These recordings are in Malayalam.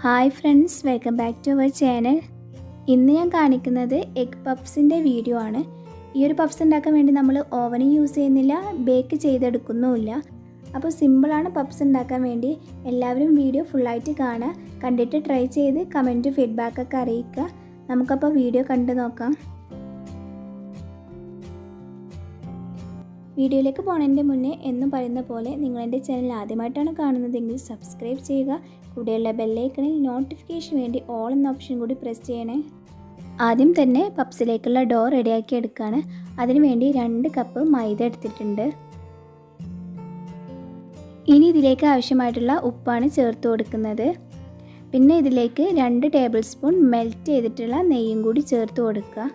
Hi friends, welcome back to our channel. ഇന്ന് ഞാൻ കാണിക്കുന്നത് എഗ് പഫ്സിൻ്റെ വീഡിയോ ആണ്. ഈ ഒരു പഫ്സ് ഉണ്ടാക്കാൻ വേണ്ടി നമ്മൾ ഓവനും യൂസ് ചെയ്യുന്നില്ല, ബേക്ക് ചെയ്തെടുക്കുന്നുമില്ല. അപ്പോൾ സിമ്പിളാണ് പഫ്സ് ഉണ്ടാക്കാൻ വേണ്ടി. എല്ലാവരും വീഡിയോ ഫുള്ളായിട്ട് കാണുക, കണ്ടിട്ട് ട്രൈ ചെയ്ത് കമൻറ്റ് ഫീഡ്ബാക്കൊക്കെ അറിയിക്കുക. നമുക്കപ്പോൾ വീഡിയോ കണ്ടു നോക്കാം. വീഡിയോയിലേക്ക് പോകുന്നതിൻ്റെ മുന്നേ എന്നും പറയുന്ന പോലെ നിങ്ങൾ എൻ്റെ ചാനൽ ആദ്യമായിട്ടാണ് കാണുന്നതെങ്കിൽ സബ്സ്ക്രൈബ് ചെയ്യുക. കൂടെയുള്ള ബെല്ലൈക്കണിൽ നോട്ടിഫിക്കേഷൻ വേണ്ടി ഓൾ എന്ന ഓപ്ഷൻ കൂടി പ്രസ് ചെയ്യണേ. ആദ്യം തന്നെ പപ്സിലേക്കുള്ള ഡോ റെഡിയാക്കി എടുക്കുകയാണ്. അതിനുവേണ്ടി 2 കപ്പ് മൈദ എടുത്തിട്ടുണ്ട്. ഇനി ഇതിലേക്ക് ആവശ്യമായിട്ടുള്ള ഉപ്പാണ് ചേർത്ത് കൊടുക്കുന്നത്. പിന്നെ ഇതിലേക്ക് 2 ടേബിൾ സ്പൂൺ മെൽറ്റ് ചെയ്തിട്ടുള്ള നെയ്യും കൂടി ചേർത്ത് കൊടുക്കുക.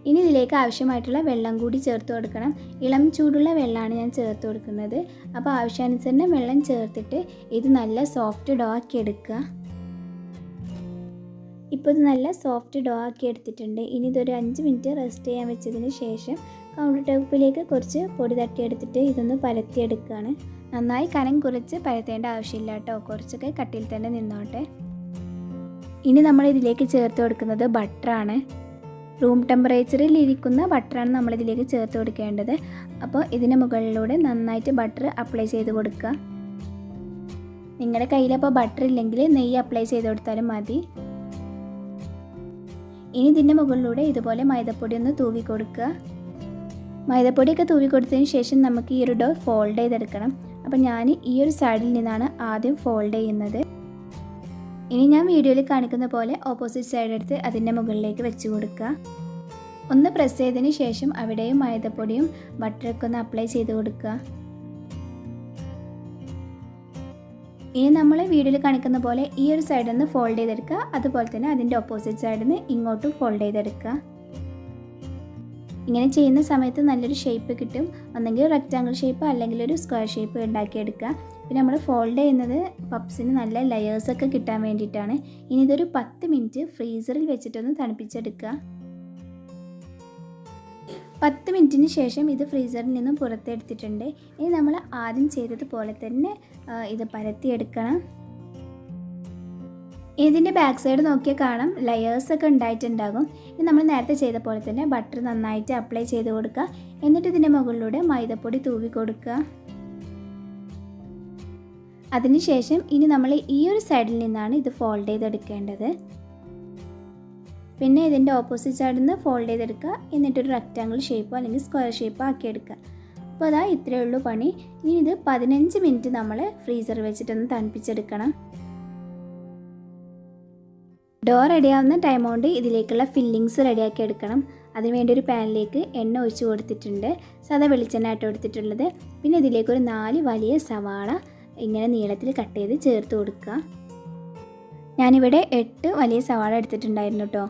ഇനി ഇതിലേക്ക് ആവശ്യമായിട്ടുള്ള വെള്ളം കൂടി ചേർത്ത് കൊടുക്കണം. ഇളം ചൂടുള്ള വെള്ളമാണ് ഞാൻ ചേർത്ത് കൊടുക്കുന്നത്. അപ്പോൾ ആവശ്യാനുസരണം വെള്ളം ചേർത്തിട്ട് ഇത് നല്ല സോഫ്റ്റ് ഡോ ആക്കി എടുക്കുക. ഇപ്പോൾ ഇത് നല്ല സോഫ്റ്റ് ഡോ ആക്കി എടുത്തിട്ടുണ്ട്. ഇനി ഇതൊരു 5 മിനിറ്റ് റെസ്റ്റ് ചെയ്യാൻ വെച്ചതിന് ശേഷം കൗണ്ടർ ടോപ്പിലേക്ക് കുറച്ച് പൊടി തട്ടിയെടുത്തിട്ട് ഇതൊന്ന് പരത്തിയെടുക്കുകയാണ്. നന്നായി കനം കുറച്ച് പരത്തേണ്ട ആവശ്യമില്ല കേട്ടോ, കുറച്ചൊക്കെ കട്ടിയിൽ തന്നെ നിന്നോട്ടെ. ഇനി നമ്മൾ ഇതിലേക്ക് ചേർത്ത് കൊടുക്കുന്നത് ബട്ടറാണ്. റൂം ടെമ്പറേച്ചറിൽ ഇരിക്കുന്ന ബട്ടറാണ് നമ്മളിതിലേക്ക് ചേർത്ത് കൊടുക്കേണ്ടത്. അപ്പോൾ ഇതിന് മുകളിലൂടെ നന്നായിട്ട് ബട്ടർ അപ്ലൈ ചെയ്ത് കൊടുക്കുക. നിങ്ങളുടെ കയ്യിലപ്പോൾ ബട്ടർ ഇല്ലെങ്കിൽ നെയ്യ് അപ്ലൈ ചെയ്ത് കൊടുത്താലും മതി. ഇനി ഇതിൻ്റെ മുകളിലൂടെ ഇതുപോലെ മൈദപ്പൊടി ഒന്ന് തൂവി കൊടുക്കുക. മൈദപ്പൊടിയൊക്കെ തൂവി കൊടുത്തതിന് ശേഷം നമുക്ക് ഈ ഒരു ഡോ ഫോൾഡ് ചെയ്തെടുക്കണം. അപ്പോൾ ഞാൻ ഈ ഒരു സൈഡിൽ നിന്നാണ് ആദ്യം ഫോൾഡ് ചെയ്യുന്നത്. ഇനി ഞാൻ വീഡിയോയിൽ കാണിക്കുന്ന പോലെ ഓപ്പോസിറ്റ് സൈഡ് എടുത്ത് അതിൻ്റെ മുകളിലേക്ക് വെച്ച് കൊടുക്കുക. ഒന്ന് പ്രസ് ചെയ്തതിന് ശേഷം അവിടെയും മൈദപ്പൊടിയും ബട്ടറൊക്കെ ഒന്ന് അപ്ലൈ ചെയ്ത് കൊടുക്കുക. ഇനി നമ്മൾ വീഡിയോയിൽ കാണിക്കുന്ന പോലെ ഈ ഒരു സൈഡിൽ നിന്ന് ഫോൾഡ് ചെയ്തെടുക്കുക. അതുപോലെ തന്നെ അതിൻ്റെ ഓപ്പോസിറ്റ് സൈഡിൽ നിന്ന് ഇങ്ങോട്ടും ഫോൾഡ് ചെയ്തെടുക്കുക. ഇങ്ങനെ ചെയ്യുന്ന സമയത്ത് നല്ലൊരു ഷേപ്പ് കിട്ടും. ഒന്നെങ്കിൽ റെക്റ്റാങ്കിൾ ഷേപ്പ് അല്ലെങ്കിൽ ഒരു സ്ക്വയർ ഷേപ്പ് ഉണ്ടാക്കിയെടുക്കുക. പിന്നെ നമ്മൾ ഫോൾഡ് ചെയ്യുന്നത് പപ്സിന് നല്ല ലെയേഴ്സൊക്കെ കിട്ടാൻ വേണ്ടിയിട്ടാണ്. ഇനി ഇതൊരു 10 മിനിറ്റ് ഫ്രീസറിൽ വെച്ചിട്ടൊന്ന് തണുപ്പിച്ചെടുക്കുക. 10 മിനിറ്റിന് ശേഷം ഇത് ഫ്രീസറിൽ നിന്നും പുറത്തെടുത്തിട്ടുണ്ട്. ഇനി നമ്മൾ ആദ്യം ചെയ്തതുപോലെ തന്നെ ഇത് പരത്തിയെടുക്കണം. ഇതിൻ്റെ ബാക്ക് സൈഡ് നോക്കിയാൽ കാണാം ലെയേഴ്സൊക്കെ ഉണ്ടായിട്ടുണ്ടാകും. ഇനി നമ്മൾ നേരത്തെ ചെയ്ത പോലെ തന്നെ ബട്ടർ നന്നായിട്ട് അപ്ലൈ ചെയ്ത് കൊടുക്കുക. എന്നിട്ട് ഇതിൻ്റെ മുകളിലൂടെ മൈദപ്പൊടി തൂവി കൊടുക്കുക. അതിനുശേഷം ഇനി നമ്മൾ ഈ ഒരു സൈഡിൽ നിന്നാണ് ഇത് ഫോൾഡ് ചെയ്തെടുക്കേണ്ടത്. പിന്നെ ഇതിൻ്റെ ഓപ്പോസിറ്റ് സൈഡിൽ നിന്ന് ഫോൾഡ് ചെയ്തെടുക്കുക. എന്നിട്ടൊരു റെക്റ്റാങ്കിൾ ഷേപ്പോ അല്ലെങ്കിൽ സ്ക്വയർ ഷേപ്പോ ആക്കിയെടുക്കുക. അപ്പോൾ അതാ ഇത്രയേ ഉള്ളൂ പണി. ഇനി ഇത് 15 മിനിറ്റ് നമ്മൾ ഫ്രീസറിൽ വെച്ചിട്ടൊന്ന് തണുപ്പിച്ചെടുക്കണം. ഡോ റെഡിയാവുന്ന ടൈം കൊണ്ട് ഇതിലേക്കുള്ള ഫില്ലിങ്സ് റെഡിയാക്കി എടുക്കണം. അതിനുവേണ്ടി ഒരു പാനിലേക്ക് എണ്ണ ഒഴിച്ച് കൊടുത്തിട്ടുണ്ട്. സാധാ വെളിച്ചെണ്ണ ആയിട്ട് കൊടുത്തിട്ടുള്ളത്. പിന്നെ ഇതിലേക്കൊരു 4 വലിയ സവാള ഇങ്ങനെ നീളത്തിൽ കട്ട് ചെയ്ത് ചേർത്ത് കൊടുക്കുക. ഞാനിവിടെ 8 വലിയ സവാള എടുത്തിട്ടുണ്ടായിരുന്നു കേട്ടോ.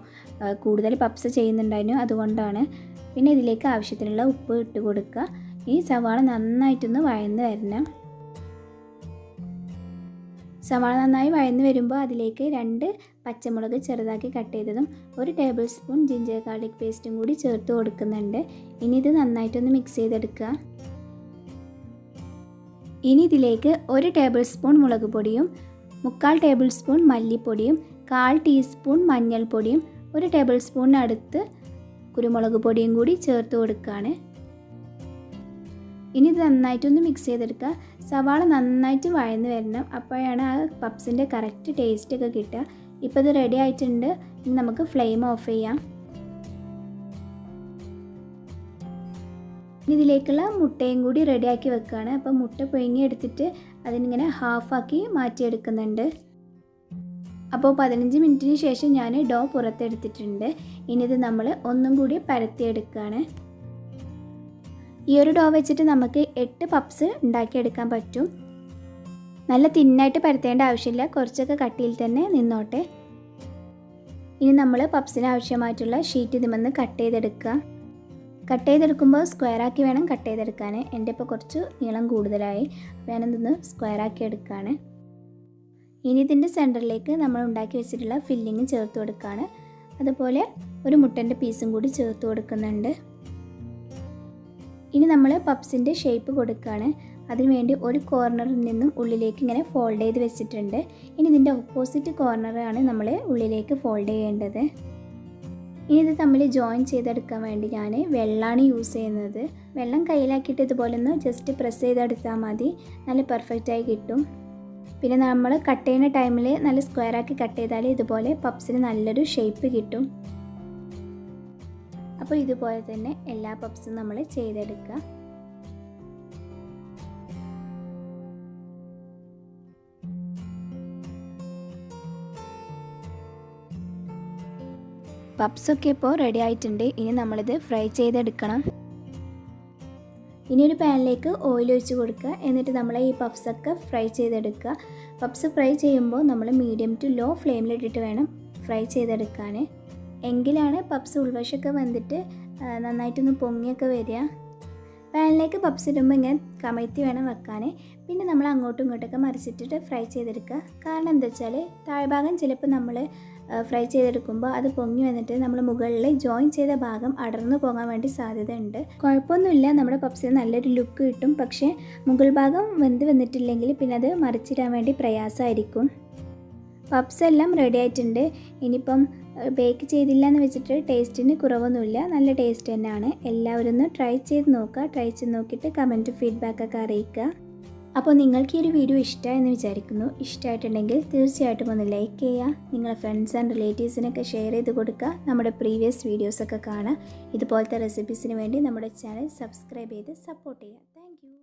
കൂടുതൽ പപ്സ് ചെയ്യുന്നുണ്ടായിരുന്നു, അതുകൊണ്ടാണ്. പിന്നെ ഇതിലേക്ക് ആവശ്യത്തിനുള്ള ഉപ്പ് ഇട്ട് കൊടുക്കുക. ഈ സവാള നന്നായിട്ടൊന്ന് വഴന്ന് വരണം. സവാള നന്നായി വഴന്ന് വരുമ്പോൾ അതിലേക്ക് 2 പച്ചമുളക് ചെറുതാക്കി കട്ട് ചെയ്തതും 1 ടേബിൾ സ്പൂൺ ജിഞ്ചർ ഗാർലിക് പേസ്റ്റും കൂടി ചേർത്ത് കൊടുക്കുന്നുണ്ട്. ഇനി ഇത് നന്നായിട്ടൊന്ന് മിക്സ് ചെയ്തെടുക്കുക. ഇനി ഇതിലേക്ക് 1 ടേബിൾ സ്പൂൺ മുളക് പൊടിയും 3/4 ടേബിൾ സ്പൂൺ മല്ലിപ്പൊടിയും 1/4 ടീസ്പൂൺ മഞ്ഞൾപ്പൊടിയും 1 ടേബിൾ സ്പൂണിനടുത്ത് കുരുമുളക് പൊടിയും കൂടി ചേർത്ത് കൊടുക്കുകയാണ്. ഇനി ഇത് നന്നായിട്ടൊന്ന് മിക്സ് ചെയ്തെടുക്കുക. സവാള നന്നായിട്ട് വഴന്ന് വരണം, അപ്പോഴാണ് ആ പപ്സിൻ്റെ കറക്റ്റ് ടേസ്റ്റൊക്കെ കിട്ടുക. ഇപ്പോൾ ഇത് റെഡി ആയിട്ടുണ്ട്. ഇനി നമുക്ക് ഫ്ലെയിം ഓഫ് ചെയ്യാം. ഇനി ഇതിലേക്കുള്ള മുട്ടയും കൂടി റെഡിയാക്കി വെക്കുകയാണ്. അപ്പോൾ മുട്ട പുഴുങ്ങി എടുത്തിട്ട് അതിനിങ്ങനെ ഹാഫാക്കി മാറ്റിയെടുക്കുന്നുണ്ട്. അപ്പോൾ 15 മിനിറ്റിന് ശേഷം ഞാൻ ഡോ പുറത്തെടുത്തിട്ടുണ്ട്. ഇനി ഇത് നമ്മൾ ഒന്നും കൂടി പരത്തിയെടുക്കുകയാണ്. ഈ ഒരു ഡോ വെച്ചിട്ട് നമുക്ക് 8 പപ്സ് ഉണ്ടാക്കിയെടുക്കാൻ പറ്റും. നല്ല തിന്നായിട്ട് പരത്തേണ്ട ആവശ്യമില്ല, കുറച്ചൊക്കെ കട്ടിയിൽ തന്നെ നിന്നോട്ടെ. ഇനി നമ്മൾ പപ്സിന് ആവശ്യമായിട്ടുള്ള ഷീറ്റ് ഇതിമെന്ന് കട്ട് ചെയ്തെടുക്കുക. കട്ട് ചെയ്തെടുക്കുമ്പോൾ സ്ക്വയറാക്കി വേണം കട്ട് ചെയ്തെടുക്കാൻ. എൻ്റെ ഇപ്പോൾ കുറച്ച് നീളം കൂടുതലായി, അപ്പോൾ ഞാനിതൊന്ന് സ്ക്വയറാക്കി എടുക്കുകയാണ്. ഇനി ഇതിൻ്റെ സെൻറ്ററിലേക്ക് നമ്മൾ ഉണ്ടാക്കി വെച്ചിട്ടുള്ള ഫില്ലിങ് ചേർത്ത് കൊടുക്കുകയാണ്. അതുപോലെ ഒരു മുട്ടൻ്റെ പീസും കൂടി ചേർത്ത് കൊടുക്കുന്നുണ്ട്. ഇനി നമ്മൾ പപ്സിൻ്റെ ഷേപ്പ് കൊടുക്കുകയാണ്. അതിനുവേണ്ടി ഒരു കോർണറിൽ നിന്നും ഉള്ളിലേക്ക് ഇങ്ങനെ ഫോൾഡ് ചെയ്ത് വെച്ചിട്ടുണ്ട്. ഇനി ഇതിൻ്റെ ഓപ്പോസിറ്റ് കോർണറാണ് നമ്മൾ ഉള്ളിലേക്ക് ഫോൾഡ് ചെയ്യേണ്ടത്. ഇനി ഇത് തമ്മിൽ ജോയിൻ ചെയ്തെടുക്കാൻ വേണ്ടി ഞാൻ വെള്ളമാണ് യൂസ് ചെയ്യുന്നത്. വെള്ളം കയ്യിലാക്കിയിട്ട് ഇതുപോലെ ഒന്ന് ജസ്റ്റ് പ്രസ് ചെയ്തെടുത്താൽ മതി, നല്ല പെർഫെക്റ്റായി കിട്ടും. പിന്നെ നമ്മൾ കട്ട് ചെയ്യുന്ന ടൈമിൽ നല്ല സ്ക്വയറാക്കി കട്ട് ചെയ്താൽ ഇതുപോലെ പപ്സിന് നല്ലൊരു ഷേപ്പ് കിട്ടും. അപ്പോൾ ഇതുപോലെ തന്നെ എല്ലാ പപ്സും നമ്മൾ ചെയ്തെടുക്കുക. പപ്സൊക്കെ ഇപ്പോൾ റെഡി ആയിട്ടുണ്ട്. ഇനി നമ്മളിത് ഫ്രൈ ചെയ്തെടുക്കണം. ഇനി ഒരു പാനിലേക്ക് ഓയിൽ ഒഴിച്ച് കൊടുക്കുക. എന്നിട്ട് നമ്മൾ ഈ പപ്സൊക്കെ ഫ്രൈ ചെയ്തെടുക്കുക. പപ്സ് ഫ്രൈ ചെയ്യുമ്പോൾ നമ്മൾ മീഡിയം ടു ലോ ഫ്ലെയിമിലിട്ടിട്ട് വേണം ഫ്രൈ ചെയ്തെടുക്കാൻ. എങ്കിലാണ് പപ്സ് ഉൾവശമൊക്കെ വന്നിട്ട് നന്നായിട്ടൊന്ന് പൊങ്ങിയൊക്കെ വരിക. പാനിലേക്ക് പപ്സ് ഇടുമ്പോൾ ഇങ്ങനെ കമഴ്ത്തി വേണം വെക്കാൻ. പിന്നെ നമ്മൾ അങ്ങോട്ടും ഇങ്ങോട്ടൊക്കെ മറിച്ചിട്ടിട്ട് ഫ്രൈ ചെയ്തെടുക്കുക. കാരണം എന്താ വെച്ചാൽ താഴ്ഭാഗം ചിലപ്പോൾ നമ്മൾ ഫ്രൈ ചെയ്തെടുക്കുമ്പോൾ അത് പൊങ്ങി വന്നിട്ട് നമ്മൾ മുകളിൽ ജോയിൻ ചെയ്ത ഭാഗം അടർന്നു പോകാൻ വേണ്ടി സാധ്യതയുണ്ട്. കുഴപ്പമൊന്നുമില്ല, നമ്മുടെ പപ്സിന് നല്ലൊരു ലുക്ക് കിട്ടും. പക്ഷേ മുകൾ ഭാഗം വെന്ത് വന്നിട്ടില്ലെങ്കിൽ പിന്നെ അത് മറിച്ചിടാൻ വേണ്ടി പ്രയാസമായിരിക്കും. പപ്സ് എല്ലാം റെഡി ആയിട്ടുണ്ട്. ഇനിയിപ്പം ബേക്ക് ചെയ്തില്ല എന്ന് വെച്ചിട്ട് ടേസ്റ്റിന് കുറവൊന്നുമില്ല, നല്ല ടേസ്റ്റ് തന്നെയാണ്. എല്ലാവരും ഒന്ന് ട്രൈ ചെയ്ത് നോക്കുക. ട്രൈ ചെയ്ത് നോക്കിയിട്ട് കമൻറ്റ് ഫീഡ്ബാക്കൊക്കെ അറിയിക്കുക. അപ്പോൾ നിങ്ങൾക്ക് ഈ ഒരു വീഡിയോ ഇഷ്ടമായെന്ന് വിചാരിക്കുന്നു. ഇഷ്ടമായിട്ടുണ്ടെങ്കിൽ തീർച്ചയായിട്ടും ഒന്ന് ലൈക്ക് ചെയ്യുക. നിങ്ങളുടെ ഫ്രണ്ട്സ് ആൻഡ് റിലേറ്റീവ്സിനൊക്കെ ഷെയർ ചെയ്ത് കൊടുക്കുക. നമ്മുടെ പ്രീവിയസ് വീഡിയോസൊക്കെ കാണുക. ഇതുപോലത്തെ റെസിപ്പീസിന് വേണ്ടി നമ്മുടെ ചാനൽ സബ്സ്ക്രൈബ് ചെയ്ത് സപ്പോർട്ട് ചെയ്യുക. Thank you.